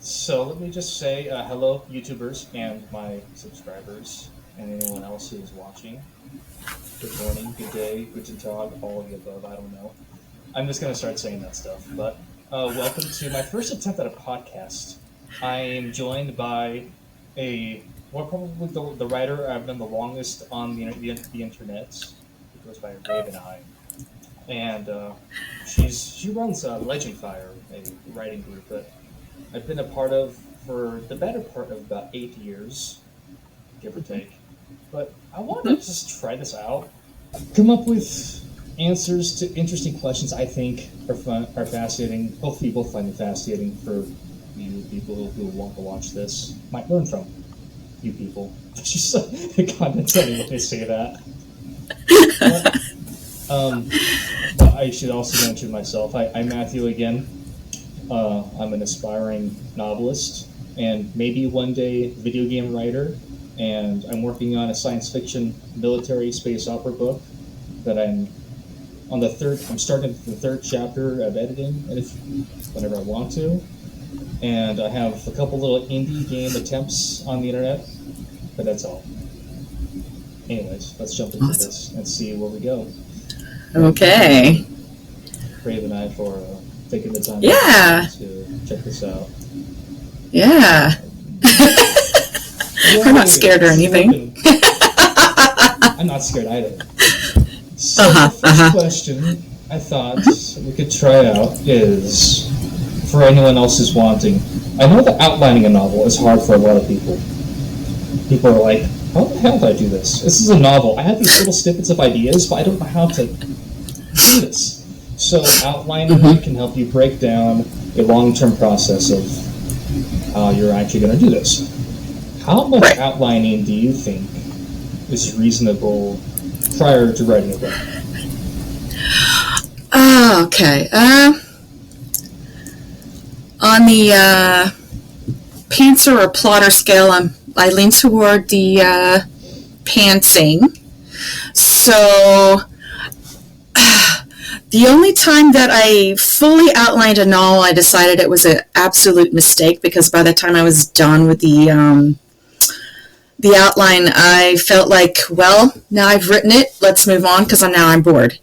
So let me just say hello, YouTubers and my subscribers, and anyone else who is watching. Good morning, good day, guten tag, all of the above. I don't know. I'm just gonna start saying that stuff. But welcome to my first attempt at a podcast. I am joined by probably the writer I've been the longest on the internet. It goes by Raveneye, and she runs LegendFire, a writing group that I've been a part of for the better part of about 8 years, give or take. But I wanted to just try this out, come up with answers to interesting questions I think are fascinating. Hopefully, you both find them fascinating for you people who want to watch this. Might learn from you people. Just condescending when they say that. But I should also mention myself. I'm Matthew again. I'm an aspiring novelist and maybe one day video game writer, and I'm working on a science fiction military space opera book that I'm starting the third chapter of editing, and whenever I want to. And I have a couple little indie game attempts on the internet, but that's all. Anyways, let's jump into this and see where we go. Okay. Raveneye for taking the time to check this out. Yeah. I'm not scared or anything. I'm not scared either. So the first question I thought we could try out is, for anyone else who's wanting, I know that outlining a novel is hard for a lot of people. People are like, how the hell do I do this? This is a novel. I have these little snippets of ideas, but I don't know how to do this. So outlining can help you break down a long-term process of how you're actually going to do this. How much outlining do you think is reasonable prior to writing a book? Okay. On the pantser or plotter scale, I lean toward the pantsing. So the only time that I fully outlined a novel, I decided it was an absolute mistake, because by the time I was done with the outline, I felt like, well, now I've written it, let's move on, because now I'm bored.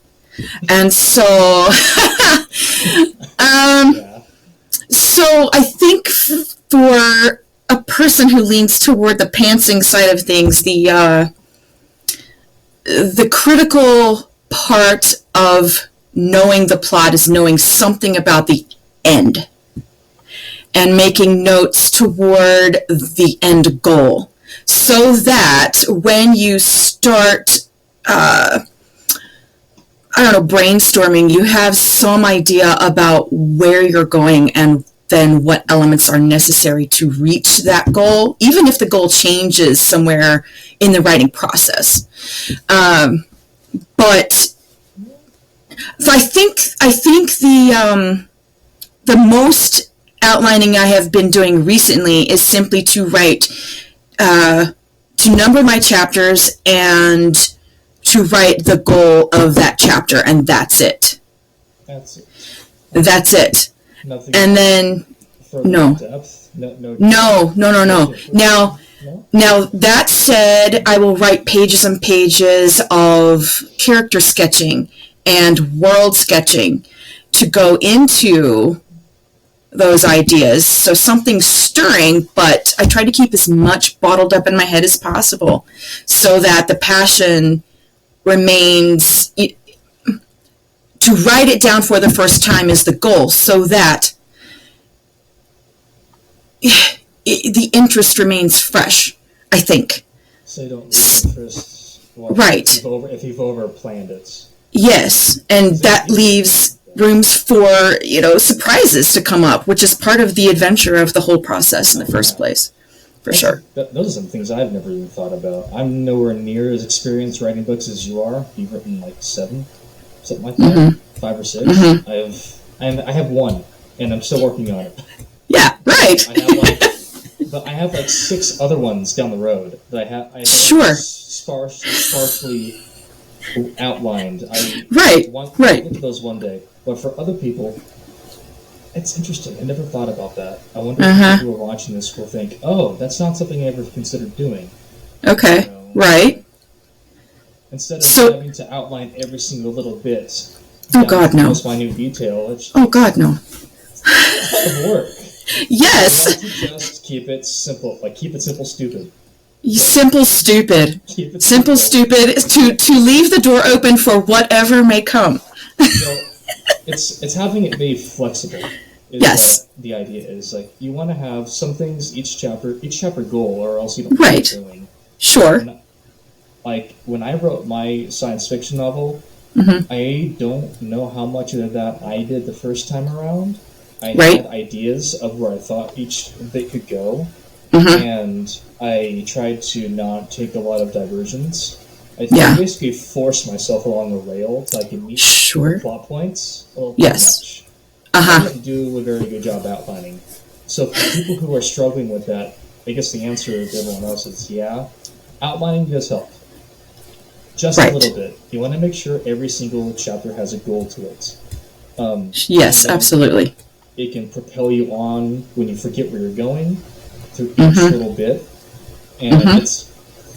And so, so I think for a person who leans toward the pantsing side of things, the critical part of knowing the plot is knowing something about the end and making notes toward the end goal, so that when you start brainstorming, you have some idea about where you're going and then what elements are necessary to reach that goal, even if the goal changes somewhere in the writing process. But I think the most outlining I have been doing recently is simply to write, to number my chapters and to write the goal of that chapter, and that's it. That's it. Nothing. And then no. Depth? No. Now that said, I will write pages and pages of character sketching and world sketching to go into those ideas. So something stirring, but I try to keep as much bottled up in my head as possible so that the passion remains. To write it down for the first time is the goal, so that the interest remains fresh, I think. So you don't lose interest. Right. If you've over-planned it. Yes, and that leaves rooms for, surprises to come up, which is part of the adventure of the whole process in the first place, for sure. Those are some things I've never even thought about. I'm nowhere near as experienced writing books as you are. You've written like 7, something like that, 5 or 6. I have 1, and I'm still working on it. Yeah, right. I have like 6 other ones down the road that I have sure. sparsely outlined. Right. Look at those one day. But for other people, It's interesting. I never thought about that. I wonder if Uh-huh. people who are watching this will think, "Oh, that's not something I ever considered doing." You Okay. know, Right. instead of So, having to outline every single little bit oh down to God, the no. most minute detail, Oh God, no. it's a lot of work. I Yes. want to just keep it simple. Like, keep it simple, stupid. Simple, stupid. Keep it Simple, simple. stupid. To leave the door open for whatever may come. So, it's having it be flexible. Is Yes. what the idea is. Like, you want to have some things each chapter goal, or else you don't know Right. what you're doing. Sure. Like, when I wrote my science fiction novel, Mm-hmm. I don't know how much of that I did the first time around. I Right. had ideas of where I thought each bit could go, Mm-hmm. and I tried to not take a lot of diversions. I Yeah. basically forced myself along a rail so I could meet Sure. plot points a little too Yes. much. I Uh-huh. didn't do a very good job outlining. So for people who are struggling with that, I guess the answer to everyone else is yeah, outlining does help. Just Right. a little bit. You want to make sure every single chapter has a goal to it. Yes, And then absolutely. it can propel you on when you forget where you're going through each Mm-hmm. little bit. And Mm-hmm. it's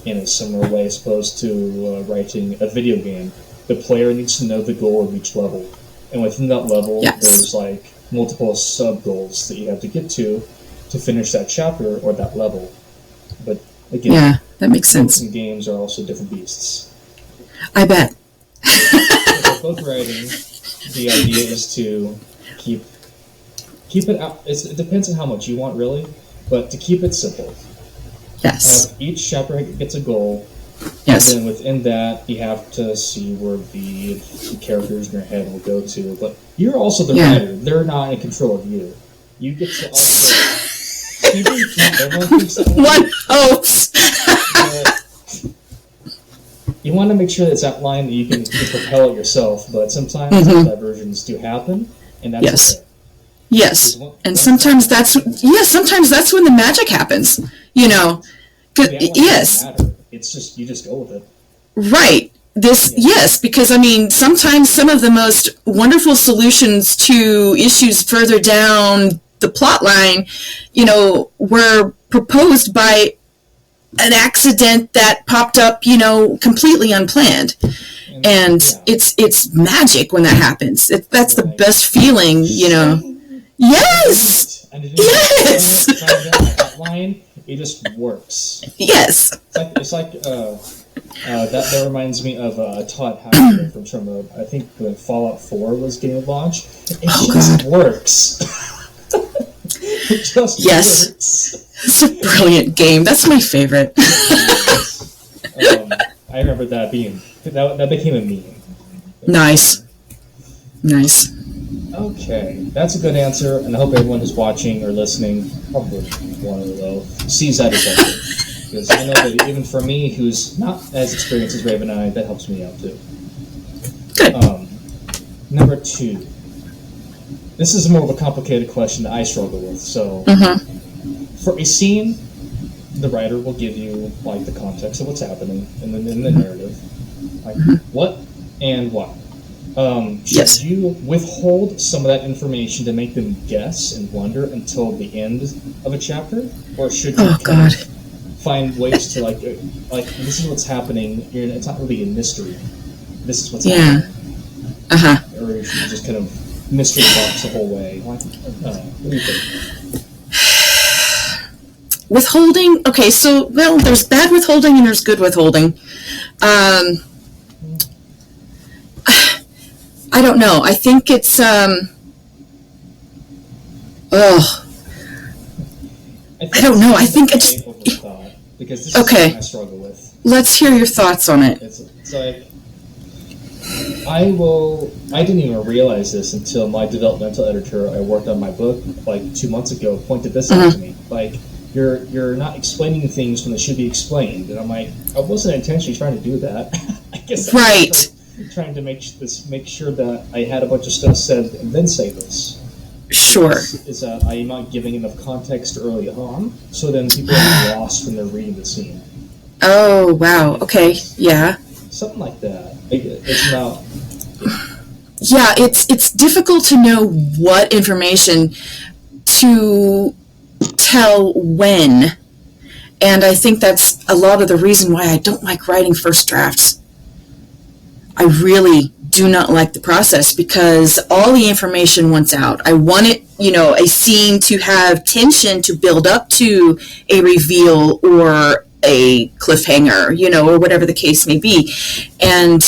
in a similar way as opposed to writing a video game. The player needs to know the goal of each level. And within that level, Yes. there's like multiple sub goals that you have to get to finish that chapter or that level. But again, Yeah, that makes books sense. and games are also different beasts. I bet. With book writing, the idea is to keep it out. It depends on how much you want, really, but to keep it simple. Yes. Each chapter gets a goal, Yes. and then within that, you have to see where the characters in your head will go to. But you're also the Yeah. writer; they're not in control of you. You get to also. Everyone thinks that way. One hopes. You want to make sure that it's outlined that you can propel it yourself, but sometimes Mhm. diversions do happen, and that's Yes. okay. Yes. Because And sometimes that's when the magic happens. You know. the outline Yes. doesn't matter. It's just you just go with it. Right. Yes, because I mean, sometimes some of the most wonderful solutions to issues further down the plot line, were proposed by an accident that popped up, completely unplanned. And yeah. it's magic when that happens. That's the Right. best feeling, Yes. And it Yes. is outline. It just works. Yes. It's like that reminds me of Todd Howard from I think when Fallout 4 was getting launched. It just works. It just Yes. works. It's a brilliant game. That's my favorite. I remember that became a meme. Nice. Nice. Okay, that's a good answer, and I hope everyone who's watching or listening, probably one or though, sees that as helpful. Because I know that even for me, who's not as experienced as Raveneye, that helps me out too. Good. Number 2. This is more of a complicated question that I struggle with. So, for a scene, the writer will give you like the context of what's happening and then in the narrative, like what and why. Should you withhold some of that information to make them guess and wonder until the end of a chapter, or should you find ways to like this is what's happening? It's not really a mystery. This is what's happening. Or should you just kind of mystery box the whole way? Like, what do you think? Withholding. Okay, so there's bad withholding and there's good withholding. I don't know. I think it's I don't know. I think it's because this is something I struggle with. Let's hear your thoughts on it. It's like I didn't even realize this until my developmental editor I worked on my book like 2 months ago pointed this out to me. Like you're not explaining things when they should be explained, and I'm like, I wasn't intentionally trying to do that. I guess I was trying to make sure that I had a bunch of stuff said and then say this. Sure. Is that I am not giving enough context early on, so then people are lost when they're reading the scene. Oh wow. Okay. Yeah. Something like that. It's not. yeah, it's difficult to know what information to tell when. And I think that's a lot of the reason why I don't like writing first drafts. I really do not like the process because all the information wants out. I want it, a scene to have tension to build up to a reveal or a cliffhanger, or whatever the case may be. And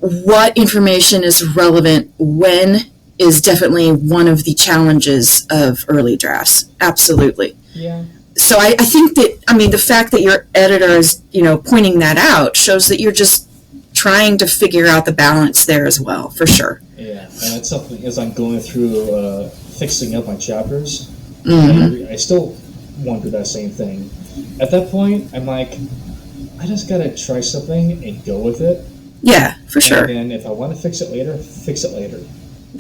what information is relevant when is definitely one of the challenges of early drafts. Absolutely. Yeah. So I think that, the fact that your editor is, pointing that out shows that you're just trying to figure out the balance there as well, for sure. Yeah, and it's something as I'm going through fixing up my chapters, I still wonder that same thing. At that point, I'm like, I just gotta try something and go with it. Yeah, for sure. And then if I want to fix it later, fix it later.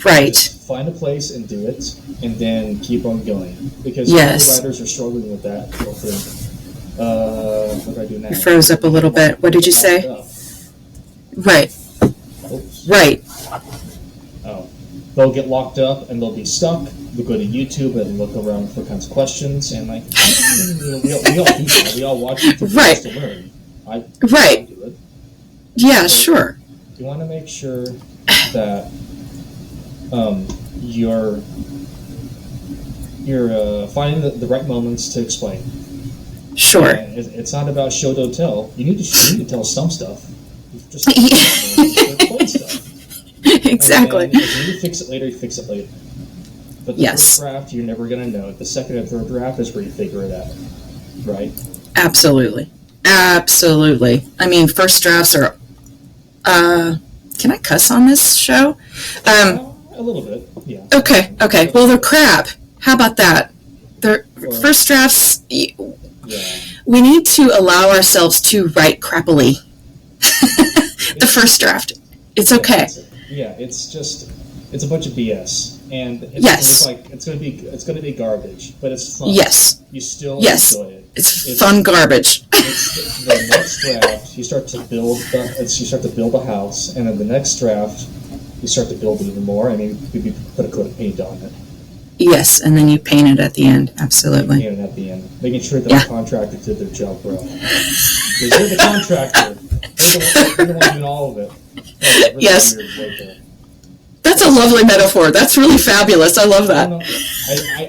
Right. Just find a place and do it, and then keep on going. Because yes. other writers are struggling with that. What do I do now? You froze up a little bit. What did you say? Right. Oops. Right. Oh. They'll get locked up and they'll be stuck. They'll go to YouTube and look around for kinds of questions and like we all do that. We all watch YouTube right. to learn. I do it. Yeah, so sure. You want to make sure that you're finding the right moments to explain. Sure. And it's not about show don't tell. You need to tell some stuff. Just explain stuff. Exactly. And if you need to fix it later, you fix it later. But the first draft, you're never going to know it. The second and third draft is where you figure it out. Right? Absolutely. First drafts are... can I cuss on this show? A little bit, yeah. Okay. Well, they're crap. How about that? First drafts... Yeah. We need to allow ourselves to write crappily. The first draft. It's okay. It's a bunch of BS. And it's going to be garbage, but it's fun. Yes. You still enjoy it. It's fun garbage. It's the next draft, you start to build a house, and then the next draft, you start to build even more. You put a coat of paint on it. Yes, and then you paint it at the end. Absolutely. Paint it at the end, making sure that the contractor did their job well. Because you're the contractor. They're the one doing all of it. Yes. That's a lovely metaphor. That's really fabulous. I love that.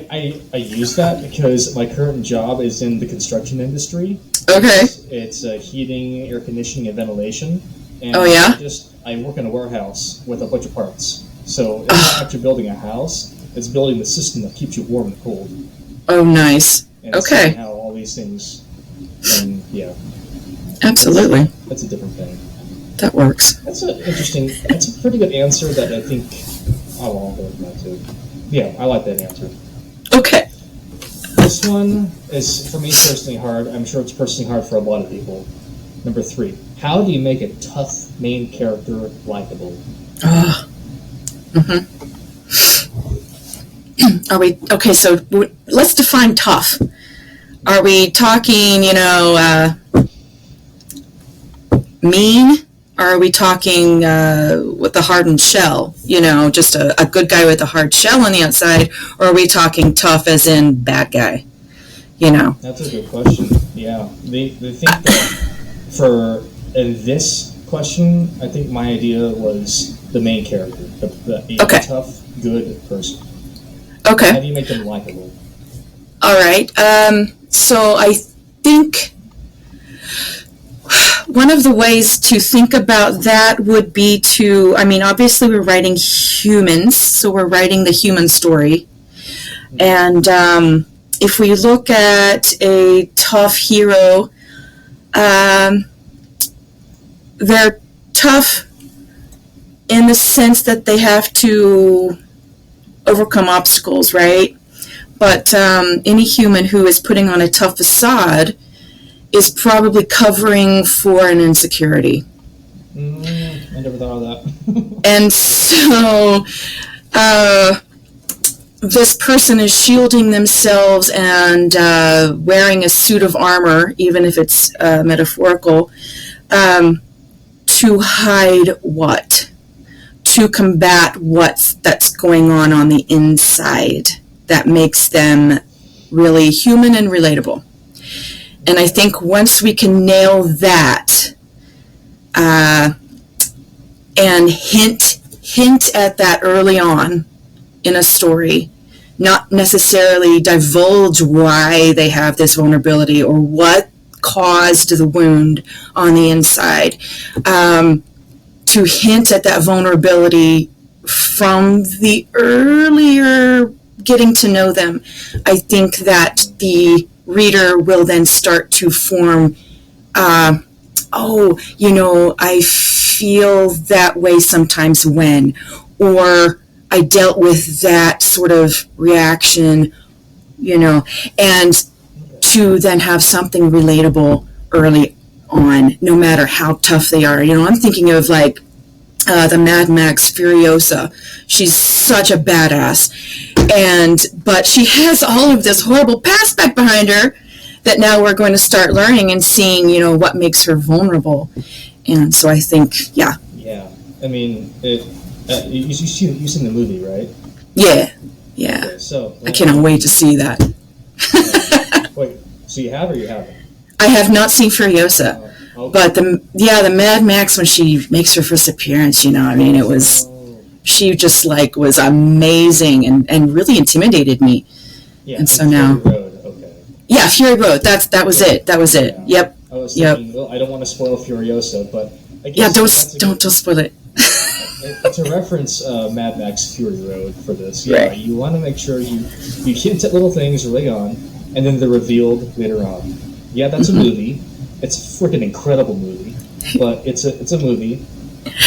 I use that because my current job is in the construction industry. Okay. It's heating, air conditioning, and ventilation. And I work in a warehouse with a bunch of parts. So it's not actually building a house. It's building the system that keeps you warm and cold. Oh, nice. And okay. How all these things, and absolutely. That's a different thing. That works. That's a pretty good answer that I think I'll go with that too. Yeah, I like that answer. Okay. This one is, for me, personally hard. I'm sure it's personally hard for a lot of people. Number 3. How do you make a tough main character likable? Are we okay? So let's define tough. Are we talking, mean? Or are we talking with a hardened shell? Just a good guy with a hard shell on the outside? Or are we talking tough as in bad guy? That's a good question. Yeah, they think that in this question, I think my idea was the main character, the tough, good person. Okay. How do you make them likable? All right. So I think one of the ways to think about that would be to, obviously we're writing humans, so we're writing the human story. And if we look at a tough hero, they're tough in the sense that they have to overcome obstacles, right? But any human who is putting on a tough facade is probably covering for an insecurity. I never thought of that. And so this person is shielding themselves and wearing a suit of armor, even if it's metaphorical, to hide what? to combat that's going on the inside that makes them really human and relatable. And I think once we can nail that, and hint at that early on in a story, not necessarily divulge why they have this vulnerability or what caused the wound on the inside, to hint at that vulnerability from the earlier getting to know them, I think that the reader will then start to form, I feel that way sometimes when, or I dealt with that sort of reaction, and to then have something relatable early on, no matter how tough they are. I'm thinking of like the Mad Max Furiosa. She's such a badass, but she has all of this horrible past back behind her that now we're going to start learning and seeing, what makes her vulnerable. And so I think, yeah. Yeah, I mean, you've seen the movie, right? Yeah. Okay, so I cannot wait to see that. Wait, so you have or you haven't? I have not seen Furiosa. Okay. But the Mad Max, when she makes her first appearance, it was, she just was amazing and really intimidated me. Yeah, and so now, Fury Road, okay. Yeah, Fury Road. That was it. Yeah. Yep. I was thinking, well, I don't want to spoil Furiosa, but I guess don't spoil it. To reference Mad Max Fury Road for this, right. You want to make sure you hint at little things early on, and then they're revealed later on. Yeah, that's a movie. It's a freaking incredible movie, but it's a movie.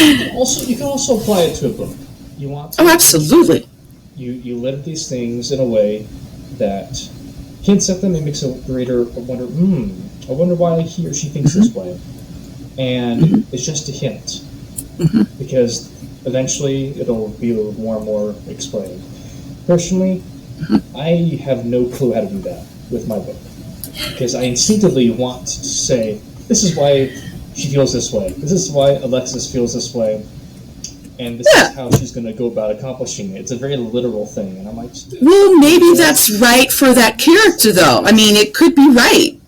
You can also apply it to a book. You want to, absolutely. You let these things in a way that hints at them and makes a reader wonder. I wonder why he or she thinks this way, and it's just a hint, because eventually it'll be more and more explained. Personally, I have no clue how to do that with my book, because I instinctively want to say, this is why she feels this way, this is why Alexis feels this way, and this is how she's going to go about accomplishing it. It's a very literal thing, and I'm like, well, maybe that's right for that character, though. I mean, it could be right.